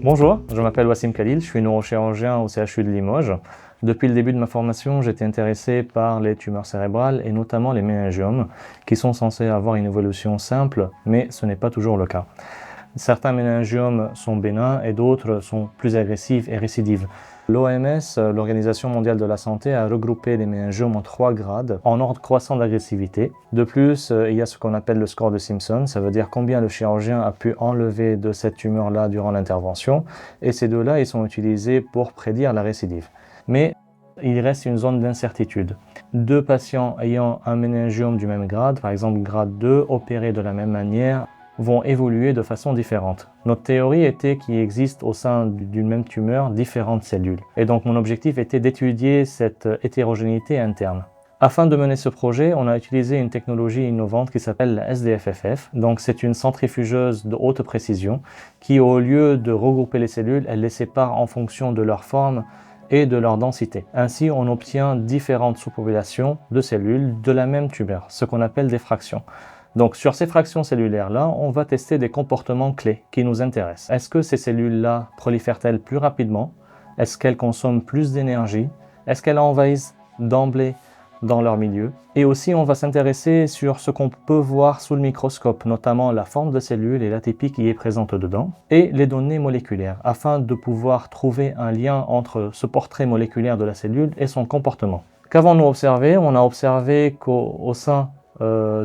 Bonjour, je m'appelle Wassim Khalil, je suis neurochirurgien au CHU de Limoges. Depuis le début de ma formation, j'étais intéressé par les tumeurs cérébrales et notamment les méningiomes, qui sont censés avoir une évolution simple, mais ce n'est pas toujours le cas. Certains méningiomes sont bénins et d'autres sont plus agressifs et récidives. L'OMS, l'Organisation mondiale de la santé, a regroupé les méningiomes en 3 grades, en ordre croissant d'agressivité. De plus, il y a ce qu'on appelle le score de Simpson, ça veut dire combien le chirurgien a pu enlever de cette tumeur-là durant l'intervention, et ces deux-là, ils sont utilisés pour prédire la récidive. Mais il reste une zone d'incertitude. 2 patients ayant un méningiome du même grade, par exemple grade 2, opérés de la même manière, vont évoluer de façon différente. Notre théorie était qu'il existe au sein d'une même tumeur différentes cellules. Et donc mon objectif était d'étudier cette hétérogénéité interne. Afin de mener ce projet, on a utilisé une technologie innovante qui s'appelle la SDFFF. Donc c'est une centrifugeuse de haute précision qui, au lieu de regrouper les cellules, elle les sépare en fonction de leur forme et de leur densité. Ainsi, on obtient différentes sous-populations de cellules de la même tumeur, ce qu'on appelle des fractions. Donc sur ces fractions cellulaires-là, on va tester des comportements clés qui nous intéressent. Est-ce que ces cellules-là prolifèrent-elles plus rapidement? Est-ce qu'elles consomment plus d'énergie? Est-ce qu'elles envahissent d'emblée dans leur milieu? Et aussi, on va s'intéresser sur ce qu'on peut voir sous le microscope, notamment la forme de cellule et l'atypie qui est présente dedans, et les données moléculaires, afin de pouvoir trouver un lien entre ce portrait moléculaire de la cellule et son comportement. Qu'avons-nous observé? On a observé qu'au sein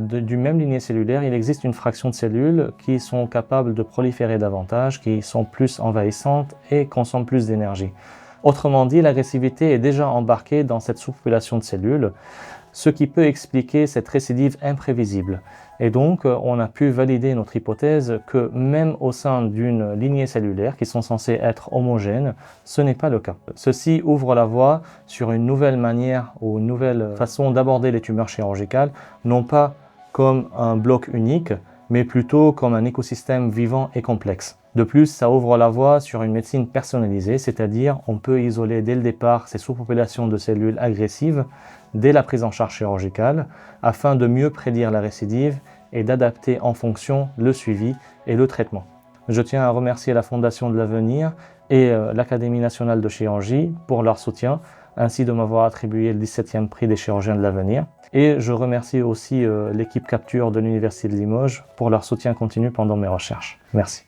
du même lignée cellulaire, il existe une fraction de cellules qui sont capables de proliférer davantage, qui sont plus envahissantes et consomment plus d'énergie. Autrement dit, l'agressivité est déjà embarquée dans cette sous-population de cellules, ce qui peut expliquer cette récidive imprévisible. Et donc, on a pu valider notre hypothèse que même au sein d'une lignée cellulaire qui sont censées être homogènes, ce n'est pas le cas. Ceci ouvre la voie sur une nouvelle manière ou une nouvelle façon d'aborder les tumeurs chirurgicales, non pas comme un bloc unique, mais plutôt comme un écosystème vivant et complexe. De plus, ça ouvre la voie sur une médecine personnalisée, c'est-à-dire on peut isoler dès le départ ces sous-populations de cellules agressives dès la prise en charge chirurgicale afin de mieux prédire la récidive et d'adapter en fonction le suivi et le traitement. Je tiens à remercier la Fondation de l'Avenir et l'Académie nationale de chirurgie pour leur soutien, ainsi de m'avoir attribué le 17e prix des chirurgiens de l'avenir. Et je remercie aussi l'équipe Capture de l'Université de Limoges pour leur soutien continu pendant mes recherches. Merci.